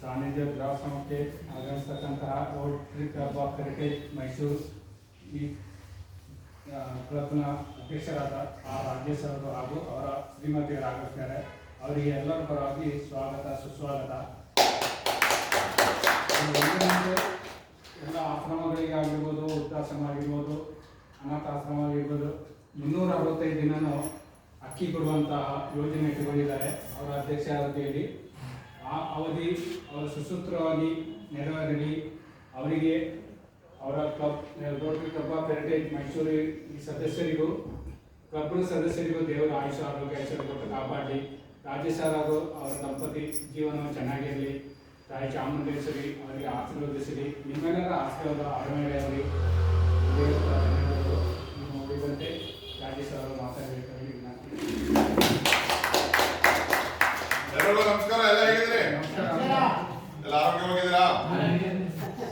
ಸಾನ್ನಿಧ್ಯ ದ್ರಾಸಮಕ್ಕೆ ಆಗಮಿಸ್ತಕ್ಕಂತಹ rotary club of heritage Mysuru ಈ ಕ್ಲಬ್ನ ಅಧ್ಯಕ್ಷರಾದ ರಾಜೇಶ್ ಅವರು ಹಾಗೂ ಅವರ ಶ್ರೀಮತಿಯರು ಆಗಮಿಸ್ತಾರೆ. ಅವರಿಗೆ ಎಲ್ಲರ ಪರವಾಗಿ ಸ್ವಾಗತ ಸುಸ್ವಾಗತ. ಎಲ್ಲ ಆಶ್ರಮಗಳಿಗೆ ಆಗಿರ್ಬೋದು, ವೃದ್ಧಾಶ್ರಮ ಆಗಿರ್ಬೋದು, ಅನಾಥಾಶ್ರಮ ಆಗಿರ್ಬೋದು 365 ದಿನವೂ ಅಕ್ಕಿ ಕೊಡುವಂತಹ ಯೋಜನೆ ಇಟ್ಟುಕೊಂಡಿದ್ದಾರೆ ಅವರ ಅಧ್ಯಕ್ಷತೆಯಲ್ಲಿ. ಆ ಅವಧಿ ಅವರು ಸುಸೂತ್ರವಾಗಿ ನೆರವೇರಲಿ. ಅವರಿಗೆ ಅವರ Rotary club of heritage Mysuru ಈ ಸದಸ್ಯರಿಗೂ ಕ್ಲಬ್ನ ಸದಸ್ಯರಿಗೂ ದೇವರ ಆಯುಷ ಆರೋಗ್ಯ ಐಶ್ವರ್ಯ ಕೊಟ್ಟು ಕಾಪಾಡಲಿ. ರಾಜೇಶ್ ಹಾಗೂ ಅವರ ದಂಪತಿ ಜೀವನವು ಚೆನ್ನಾಗಿರಲಿ. ತಾಯಿ ಚಾಮುಂಡೇಶ್ವರಿ ಅವರಿಗೆ ಆಶೀರ್ವದಿಸಲಿ. ನಿಮ್ಮೆಲ್ಲರ ಆಶೀರ್ವಾದ ಅವರ ಮೇಲೆ ಅವರಿಗೆ ನೋಡಿದಂತೆ ರಾಜೇಶ್ ಅವರು ಮಾತಾಡಬೇಕಾಗಿ ನಮಸ್ಕಾರ. ಎಲ್ಲ ಹೇಗಿದ್ರೆ ಎಲ್ಲ ಆರೋಗ್ಯವಾಗಿದ್ದೀರಾ?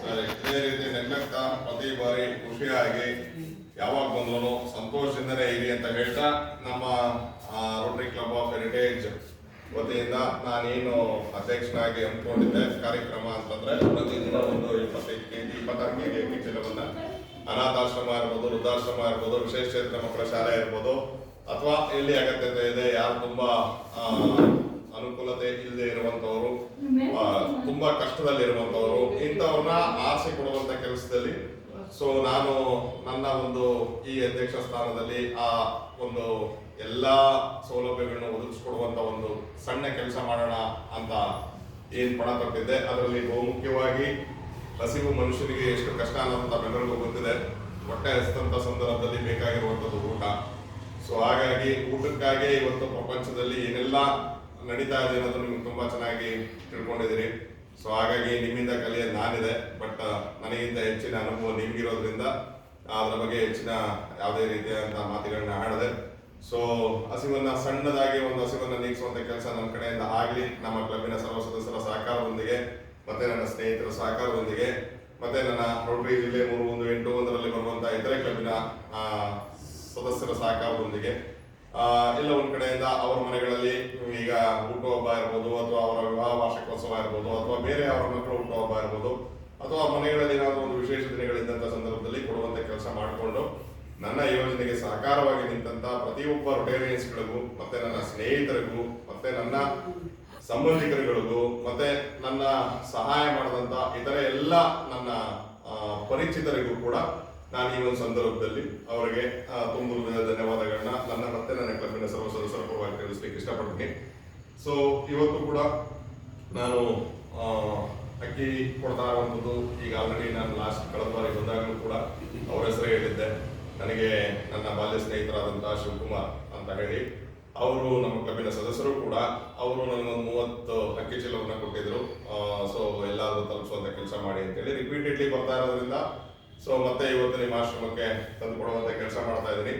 ಸರಿ. ಇದೇ ರೀತಿ ನೆನ್ನೆಕ್ತಾ ಪ್ರತಿ ಬಾರಿ ಖುಷಿಯಾಗಿ ಯಾವಾಗ ಬಂದ್ರು ಸಂತೋಷದಿಂದನೇ ಇರಿ ಅಂತ ಹೇಳ್ತಾ ನಮ್ಮ ರೋಟರಿ ಕ್ಲಬ್ ಆಫ್ ಹೆರಿಟೇಜ್ ವತಿಯಿಂದ ನಾನೇನು ಅಧ್ಯಕ್ಷನಾಗಿ ಹಮ್ಮಿಕೊಂಡಿದ್ದೆ ಕಾರ್ಯಕ್ರಮ ಅಂತಂದ್ರೆ ಪ್ರತಿದಿನ ಒಂದು 25 kg 26 kg ಅಕ್ಕಿ ಚೀಲವನ್ನ ಅನಾಥಾಶ್ರಮ ಇರ್ಬೋದು, ವೃದ್ಧಾಶ್ರಮ ಇರ್ಬೋದು, ವಿಶೇಷಚೇತನ ಮಕ್ಕಳ ಶಾಲೆ ಇರ್ಬೋದು, ಅಥವಾ ಎಲ್ಲಿ ಅಗತ್ಯತೆ ಇದೆ, ಯಾರು ತುಂಬಾ ಅನುಕೂಲತೆ ಇಲ್ಲದೆ ಇರುವಂತವರು, ತುಂಬಾ ಕಷ್ಟದಲ್ಲಿರುವಂತವರು, ಇಂಥವ್ರನ್ನ ಆಸೆ ಕೊಡುವಂತ ಕೆಲಸದಲ್ಲಿ ನಾನು ನನ್ನ ಒಂದು ಈ ಅಧ್ಯಕ್ಷ ಸ್ಥಾನದಲ್ಲಿ ಆ ಒಂದು ಎಲ್ಲಾ ಸೌಲಭ್ಯಗಳನ್ನ ಒದಗಿಸ್ಕೊಡುವಂತ ಒಂದು ಸಣ್ಣ ಕೆಲಸ ಮಾಡೋಣ ಅಂತ ಏನ್ ಪಣ ತೊಟ್ಟಿದ್ದೆ. ಅದರಲ್ಲಿ ಬಹುಮುಖ್ಯವಾಗಿ ಹಸಿವು ಮನುಷ್ಯನಿಗೆ ಎಷ್ಟು ಕಷ್ಟ ಅನ್ನೋದು ತಮ್ಮೆಲ್ಲರಿಗೂ ಗೊತ್ತಿದೆ. ಹೊಟ್ಟೆ ಹಸಿದಂತ ಸಂದರ್ಭದಲ್ಲಿ ಬೇಕಾಗಿರುವಂತದ್ದು ಊಟ. ಹಾಗಾಗಿ ಊಟಕ್ಕಾಗಿ ಇವತ್ತು ಪ್ರಪಂಚದಲ್ಲಿ ಏನೆಲ್ಲ ನಡೀತಾ ಇದೆ ಅನ್ನೋದು ನಿಮ್ಗೆ ತುಂಬಾ ಚೆನ್ನಾಗಿ ತಿಳ್ಕೊಂಡಿದ್ದೀರಿ. ಹಾಗಾಗಿ ನಿಮ್ಮಿಂದ ಕಲಿಯೋದು ನಾನಿದೆ, ಬಟ್ ನನಗಿಂತ ಹೆಚ್ಚಿನ ಅನುಭವ ನಿಮ್ಗಿರೋದ್ರಿಂದ ಅದರ ಬಗ್ಗೆ ಹೆಚ್ಚಿನ ಯಾವುದೇ ರೀತಿಯಾದಂಥ ಮಾತುಗಳನ್ನ ಆಡದೆ. ಹಸಿವನ್ನ ಸಣ್ಣದಾಗಿ ಒಂದು ಹಸಿವನ್ನ ನೀಗಿಸುವಂತ ಕೆಲಸ ನಮ್ಮ ಕಡೆಯಿಂದ ಆಗಲಿ. ನಮ್ಮ ಕ್ಲಬ್ಬಿನ ಸರ್ವ ಸದಸ್ಯರ ಸಹಕಾರದೊಂದಿಗೆ, ಮತ್ತೆ ನನ್ನ ಸ್ನೇಹಿತರ ಸಹಕಾರದೊಂದಿಗೆ, ಮತ್ತೆ ನನ್ನ ರೋಟರಿ ಜಿಲ್ಲೆ 3181ರಲ್ಲಿ ಬರುವಂತಹ ಇತರೆ ಕ್ಲಬ್ಬಿನ ಸದಸ್ಯರ ಸಹಕಾರದೊಂದಿಗೆ ಎಲ್ಲ ಒಂದ್ ಕಡೆಯಿಂದ ಅವರ ಮನೆಗಳಲ್ಲಿ ಈಗ ಹುಟ್ಟುಹಬ್ಬ ಇರ್ಬೋದು, ಅಥವಾ ಅವರ ವಿವಾಹ ವಾರ್ಷಿಕೋತ್ಸವ ಇರ್ಬೋದು, ಅಥವಾ ಬೇರೆ ಅವರ ಮಕ್ಕಳು ಹುಟ್ಟುಹಬ್ಬ ಇರ್ಬೋದು, ಅಥವಾ ಮನೆಗಳಲ್ಲಿ ಏನಾದರೂ ಒಂದು ವಿಶೇಷ ದಿನಗಳಿದ್ದಂಥ ಸಂದರ್ಭದಲ್ಲಿ ಕೊಡುವಂತ ಕೆಲಸ ಮಾಡಿಕೊಂಡು ನನ್ನ ಯೋಜನೆಗೆ ಸಹಕಾರವಾಗಿ ನಿಂತ ಪ್ರತಿಯೊಬ್ಬ ರೊಟೇರಿಯನ್ಸ್ಗಳಿಗೂ, ಮತ್ತೆ ನನ್ನ ಸ್ನೇಹಿತರಿಗೂ, ಮತ್ತೆ ನನ್ನ ಸಂಬಂಧಿಕರುಗಳಿಗೂ, ಮತ್ತೆ ನನ್ನ ಸಹಾಯ ಮಾಡಿದಂತ ಇತರೆ ಎಲ್ಲ ನನ್ನ ಪರಿಚಿತರಿಗೂ ಕೂಡ ನಾನು ಈ ಒಂದು ಸಂದರ್ಭದಲ್ಲಿ ಅವರಿಗೆ ತುಂಬ ಧನ್ಯವಾದಗಳನ್ನ ನನ್ನ ಮತ್ತೆ ನನ್ನ ಕ್ಲಬ್ಬಿನ ಸರ್ವ ಸದಸ್ಯರ ಪರವಾಗಿ ತಿಳಿಸ್ಲಿಕ್ಕೆ ಇಷ್ಟಪಡ್ತೀನಿ. ಇವತ್ತು ಕೂಡ ನಾನು ಅಕ್ಕಿ ಕೊಡ್ತಾ ಇರುವಂಥದ್ದು ಈಗ ಆಲ್ರೆಡಿ ನಾನು ಕಳೆದ ಬಾರಿ ಬಂದಾಗಲೂ ಕೂಡ ಅವರ ಹೆಸರೇ ಹೇಳಿದ್ದೆ. ನನಗೆ ನನ್ನ ಬಾಲ್ಯ ಸ್ನೇಹಿತರಾದಂತಹ ಶಿವಕುಮಾರ್ ಅಂತ ಹೇಳಿ ಅವರು ನಮ್ಮ ಕ್ಲಬ್ಬಿನ ಸದಸ್ಯರು ಕೂಡ. ಅವರು ನನಗೊಂದು 30 ಅಕ್ಕಿ ಚೀಲವನ್ನ ಕೊಟ್ಟಿದ್ರು. ಎಲ್ಲಾದ್ರೂ ತಲುಪಿಸುವಂತ ಕೆಲಸ ಮಾಡಿ ಅಂತೇಳಿ ರಿಪೀಟೆಡ್ಲಿ ಬರ್ತಾ ಇರೋದ್ರಿಂದ ಮತ್ತೆ ಇವತ್ತು ನಿಮ್ಮ ಆಶ್ರಮಕ್ಕೆ ತಂದು ಕೊಡುವಂತ ಕೆಲಸ ಮಾಡ್ತಾ ಇದ್ದೀನಿ.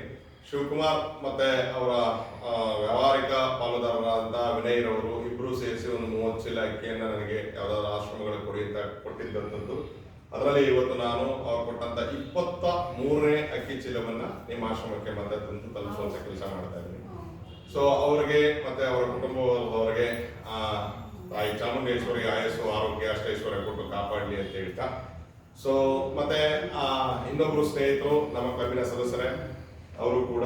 ಶಿವಕುಮಾರ್ ಮತ್ತೆ ಅವರ ವ್ಯಾವಹಾರಿಕ ಪಾಲುದಾರರಾದಂತಹ ವಿನಯ್ ರವರು ಇಬ್ರು ಸೇರಿಸಿ ಒಂದು 30 ಚೀಲ ಅಕ್ಕಿಯನ್ನ ನನಗೆ ಯಾವ್ದಾದ್ರು ಆಶ್ರಮಗಳಿಗೆ ಕೊಡಿ ಅಂತ ಕೊಟ್ಟಿದ್ದಂಥದ್ದು. ಅದರಲ್ಲಿ ಇವತ್ತು ನಾನು ಅವ್ರು ಕೊಟ್ಟಂತ 23ನೇ ಅಕ್ಕಿ ಚೀಲವನ್ನ ನಿಮ್ಮ ಆಶ್ರಮಕ್ಕೆ ಮತ್ತೆ ತಂದು ತಲುಪಿಸುವಂತ ಕೆಲಸ ಮಾಡ್ತಾ ಇದ್ದೀನಿ. ಅವರಿಗೆ ಮತ್ತೆ ಅವರ ಕುಟುಂಬದವರಿಗೆ ತಾಯಿ ಚಾಮುಂಡೇಶ್ವರಿ ಆಯಸ್ಸು ಆರೋಗ್ಯ ಅಷ್ಟೈಶ್ವರ್ಯ ಕೊಟ್ಟು ಕಾಪಾಡಲಿ ಅಂತ ಹೇಳ್ತಾ, ಮತ್ತೆ ಇನ್ನೊಬ್ರು ಸ್ನೇಹಿತರು ನಮ್ಮ ಕ್ಲಬ್ಬಿನ ಸದಸ್ಯರೇ, ಅವರು ಕೂಡ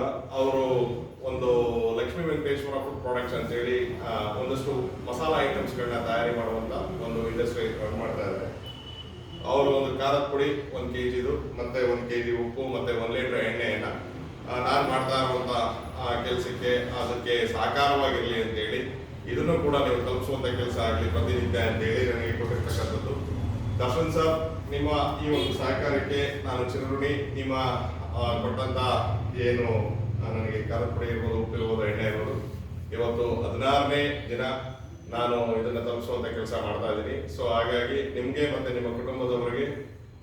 ಒಂದು ಲಕ್ಷ್ಮೀ ವೆಂಕಟೇಶ್ವರ ಫುಡ್ ಪ್ರಾಡಕ್ಟ್ಸ್ ಅಂತ ಹೇಳಿ ಒಂದಷ್ಟು ಮಸಾಲಾ ಐಟಮ್ಸ್ಗಳನ್ನ ತಯಾರಿ ಮಾಡುವಂತ ಒಂದು ಇಂಡಸ್ಟ್ರಿ ರನ್ ಮಾಡ್ತಾ ಇದ್ದಾರೆ. ಅವರು ಒಂದು ಖಾರದ ಪುಡಿ 1 kg, ಮತ್ತೆ 1 kg ಉಪ್ಪು, ಮತ್ತೆ 1 ಲೀಟರ್ ಎಣ್ಣೆಯನ್ನ ನಾನು ಮಾಡ್ತಾ ಇರುವಂತ ಕೆಲಸಕ್ಕೆ ಅದಕ್ಕೆ ಸಹಕಾರವಾಗಿರ್ಲಿ ಅಂತ ಹೇಳಿ ಇದನ್ನು ಕೂಡ ನೀವು ತಲುಪಿಸುವಂತ ಕೆಲಸ ಆಗಲಿ ಪ್ರತಿನಿತ್ಯ ಅಂತ ಹೇಳಿ ನನಗೆ ಕೊಟ್ಟಿರ್ತಕ್ಕಂಥದ್ದು. ದರ್ಶನ್ ಸರ್, ನಿಮ್ಮ ಈ ಒಂದು ಸಹಕಾರಕ್ಕೆ ನಾನು ಚಿರಋಣಿ. ನಿಮ್ಮ ಕೊಟ್ಟಂತ ಏನು ನನಗೆ ಖಾರದ ಪುಡಿ ಇರ್ಬೋದು, ಉಪ್ಪು ಇರ್ಬೋದು, ಎಣ್ಣೆ ಇರ್ಬೋದು, ಇವತ್ತು 16ನೇ ದಿನ ನಾನು ಇದನ್ನ ತಲುಪಿಸುವಂತ ಕೆಲಸ ಮಾಡ್ತಾ ಇದ್ದೀನಿ. ಹಾಗಾಗಿ ನಿಮ್ಗೆ ಮತ್ತೆ ನಿಮ್ಮ ಕುಟುಂಬದವರಿಗೆ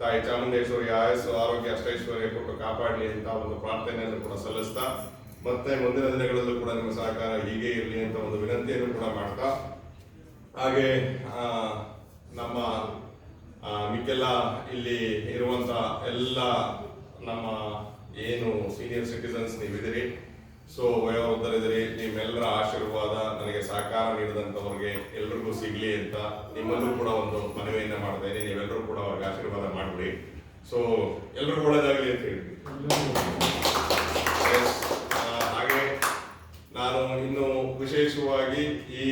ತಾಯಿ ಚಾಮುಂಡೇಶ್ವರಿ ಆಯಸ್ಸು ಆರೋಗ್ಯ ಅಷ್ಟೈಶ್ವರ್ಯ ಕೊಟ್ಟು ಕಾಪಾಡಲಿ ಅಂತ ಒಂದು ಪ್ರಾರ್ಥನೆಯನ್ನು ಕೂಡ ಸಲ್ಲಿಸ್ತಾ, ಮತ್ತೆ ಮುಂದಿನ ದಿನಗಳಲ್ಲೂ ಕೂಡ ನಿಮ್ಮ ಸಹಕಾರ ಹೀಗೆ ಇರಲಿ ಅಂತ ಒಂದು ವಿನಂತಿಯನ್ನು ಕೂಡ ಮಾಡ್ತಾ, ಹಾಗೆ ನಮ್ಮ ಮಿಕ್ಕೆಲ್ಲ ಇಲ್ಲಿ ಇರುವಂತ ಎಲ್ಲ ನಮ್ಮ ಏನು ಸೀನಿಯರ್ ಸಿಟಿಸನ್ಸ್ ನೀವಿದ್ದೀರಿ, ಸೊ ವಯೋವೃದ್ಧರಿದ್ದೀರಿ, ನಿಮ್ಮೆಲ್ಲರ ಆಶೀರ್ವಾದ ನನಗೆ ಸಹಕಾರ ನೀಡಿದಂಥವ್ರಿಗೆ ಎಲ್ರಿಗೂ ಸಿಗ್ಲಿ ಅಂತ ನಿಮ್ಮಲ್ಲೂ ಕೂಡ ಒಂದು ಮನವಿಯನ್ನ ಮಾಡ್ತಾ ಇದ್ದೀನಿ. ನೀವೆಲ್ಲರೂ ಕೂಡ ಅವ್ರಿಗೆ ಆಶೀರ್ವಾದ ಮಾಡ್ಬಿಡಿ. ಸೊ ಎಲ್ರಿಗೂ ಒಳ್ಳೇದಾಗಲಿ ಅಂತ ಹೇಳಿ. ಹಾಗೆ ನಾನು ಇನ್ನು ವಿಶೇಷವಾಗಿ ಈ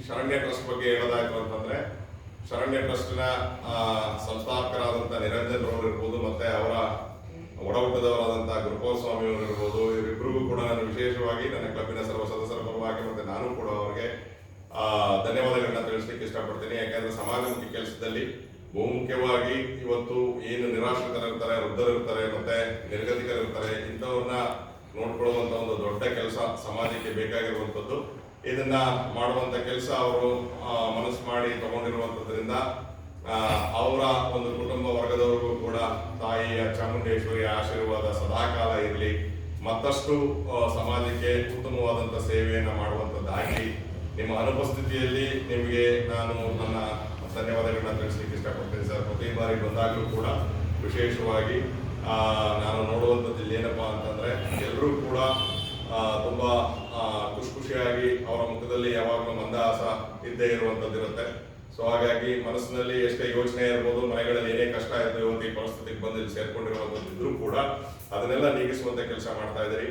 ಶರಣ್ಯ ಟ್ರಸ್ಟ್ ಬಗ್ಗೆ ಹೇಳೋದಾಯ್ತು ಅಂತಂದ್ರೆ, ಶರಣ್ಯ ಟ್ರಸ್ಟ್ನ ಸಂಸ್ಥಾಪಕರಾದಂಥ ನಿರಂಜನ್ ರವರು ಇರ್ಬೋದು, ಮತ್ತೆ ಅವರ ಒಡಹುಟ್ಟದವರಾದಂತಹ ಗುರುಪಾಲಸ್ವಾಮಿ ಅವರು ಇರ್ಬೋದು, ಇವರಿಬ್ಬರಿಗೂ ಕೂಡ ನಾನು ವಿಶೇಷವಾಗಿ ನನ್ನ ಕ್ಲಬ್ಬಿನ ಸರ್ವ ಸದಸ್ಯರ ಪರವಾಗಿ ಮತ್ತೆ ನಾನು ಕೂಡ ಅವರಿಗೆ ಧನ್ಯವಾದಗಳನ್ನ ತಿಳಿಸ್ಲಿಕ್ಕೆ ಇಷ್ಟಪಡ್ತೀನಿ. ಯಾಕಂದ್ರೆ ಸಮಾಜಮುಖಿ ಕೆಲಸದಲ್ಲಿ ಬಹುಮುಖ್ಯವಾಗಿ ಇವತ್ತು ಏನು ನಿರಾಶ್ರಿತರಿರ್ತಾರೆ, ವೃದ್ಧರಿರ್ತಾರೆ, ಮತ್ತೆ ನಿರ್ಗತಿಕರಿರ್ತಾರೆ, ಇಂಥವ್ರನ್ನ ನೋಡ್ಕೊಳ್ಳುವಂತ ಒಂದು ದೊಡ್ಡ ಕೆಲಸ ಸಮಾಜಕ್ಕೆ ಬೇಕಾಗಿರುವಂಥದ್ದು. ಇದನ್ನ ಮಾಡುವಂತ ಕೆಲಸ ಅವರು ಮನಸ್ಸು ಮಾಡಿ ತಗೊಂಡಿರುವಂತದ್ರಿಂದ ಅವರ ಒಂದು ಕುಟುಂಬ ವರ್ಗದವರಿಗೂ ಕೂಡ ತಾಯಿಯ ಚಾಮುಂಡೇಶ್ವರಿಯ ಆಶೀರ್ವಾದ ಸದಾಕಾಲ ಇರಲಿ, ಮತ್ತಷ್ಟು ಸಮಾಜಕ್ಕೆ ಉತ್ತಮವಾದಂಥ ಸೇವೆಯನ್ನು ಮಾಡುವಂಥದ್ದಾಗಲಿ. ನಿಮ್ಮ ಅನುಪಸ್ಥಿತಿಯಲ್ಲಿ ನಿಮಗೆ ನಾನು ನನ್ನ ಧನ್ಯವಾದಗಳನ್ನ ತಿಳಿಸ್ಲಿಕ್ಕೆ ಇಷ್ಟಪಡ್ತೀನಿ ಸರ್. ಪ್ರತಿ ಬಾರಿ ಬಂದಾಗಲೂ ಕೂಡ ವಿಶೇಷವಾಗಿ ನಾನು ನೋಡುವಂಥದ್ದು ಏನಪ್ಪಾ ಅಂತಂದ್ರೆ, ಎಲ್ಲರೂ ಕೂಡ ತುಂಬಾ ಖುಷಿಯಾಗಿ ಅವರ ಮುಖದಲ್ಲಿ ಯಾವಾಗಲೂ ಮಂದಹಾಸ ಇದ್ದೇ ಇರುವಂಥದ್ದಿರುತ್ತೆ. ಸೊ ಹಾಗಾಗಿ ಮನಸ್ಸಿನಲ್ಲಿ ಎಷ್ಟೇ ಯೋಚನೆ ಇರ್ಬೋದು, ಮನೆಗಳಲ್ಲಿ ಏನೇ ಕಷ್ಟ ಇದ್ದು ಇವತ್ತು ಈ ಪರಿಸ್ಥಿತಿಗೆ ಬಂದು ಇಲ್ಲಿ ಸೇರ್ಕೊಂಡಿರುವಂಥದ್ದು ಇದ್ರೂ ಕೂಡ ಅದನ್ನೆಲ್ಲ ನೀಗಿಸುವಂತ ಕೆಲಸ ಮಾಡ್ತಾ ಇದ್ದೀರಿ.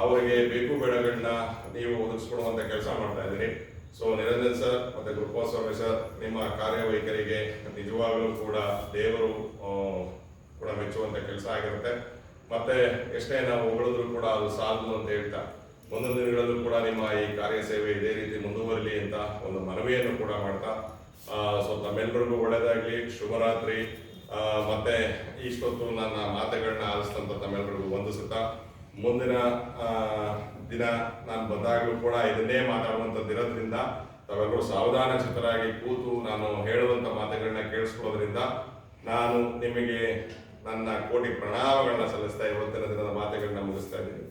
ಅವರಿಗೆ ಬೇಕು ಬೇಡಗಳನ್ನ ನೀವು ಒದಗಿಸ್ಕೊಡುವಂತ ಕೆಲಸ ಮಾಡ್ತಾ ಇದ್ದೀರಿ. ಸೊ ನಿರಂಜನ್ ಸರ್ ಮತ್ತೆ ಗುರುಪಾಲಸ್ವಾಮಿ ಸರ್, ನಿಮ್ಮ ಕಾರ್ಯವೈಖರಿಗೆ ನಿಜವಾಗ್ಲೂ ಕೂಡ ದೇವರು ಕೂಡ ಮೆಚ್ಚುವಂತ ಕೆಲಸ ಆಗಿರುತ್ತೆ. ಮತ್ತೆ ಎಷ್ಟೇ ನಾವು ಹೊಗಳಿದ್ರು ಕೂಡ ಅದು ಸಾಲದು ಅಂತ ಹೇಳ್ತಾ, ಮುಂದಿನ ದಿನಗಳಲ್ಲೂ ಕೂಡ ನಿಮ್ಮ ಈ ಕಾರ್ಯ ಸೇವೆ ಇದೇ ರೀತಿ ಮುಂದುವರಲಿ ಅಂತ ಒಂದು ಮನವಿಯನ್ನು ಕೂಡ ಮಾಡ್ತಾ, ಸೊ ತಮ್ಮೆಲ್ಲರಿಗೂ ಒಳ್ಳೆಯದಾಗಲಿ, ಶುಭರಾತ್ರಿ. ಮತ್ತೆ ಇಷ್ಟೊತ್ತು ನನ್ನ ಮಾತುಗಳನ್ನ ಆಲಿಸಿದಂತ ತಮ್ಮೆಲ್ಲರಿಗೂ ವಂದಿಸುತ್ತಾ, ಮುಂದಿನ ದಿನ ನಾನು ಬಂದಾಗಲೂ ಕೂಡ ಇದನ್ನೇ ಮಾತಾಡುವಂಥದ್ದಿರೋದ್ರಿಂದ ತಾವೆಲ್ಲರೂ ಸಾವಧಾನ ಚಿತ್ತರಾಗಿ ಕೂತು ನಾನು ಹೇಳುವಂತ ಮಾತುಗಳನ್ನ ಕೇಳಿಸ್ಕೊಳ್ಳೋದ್ರಿಂದ ನಾನು ನಿಮಗೆ ನನ್ನ ಕೋಟಿ ಪ್ರಣಾಮಗಳನ್ನ ಸಲ್ಲಿಸ್ತಾ ಇವತ್ತಿನ ದಿನದ ಮಾತುಗಳನ್ನ ಮುಗಿಸ್ತಾ ಇದ್ದೀನಿ.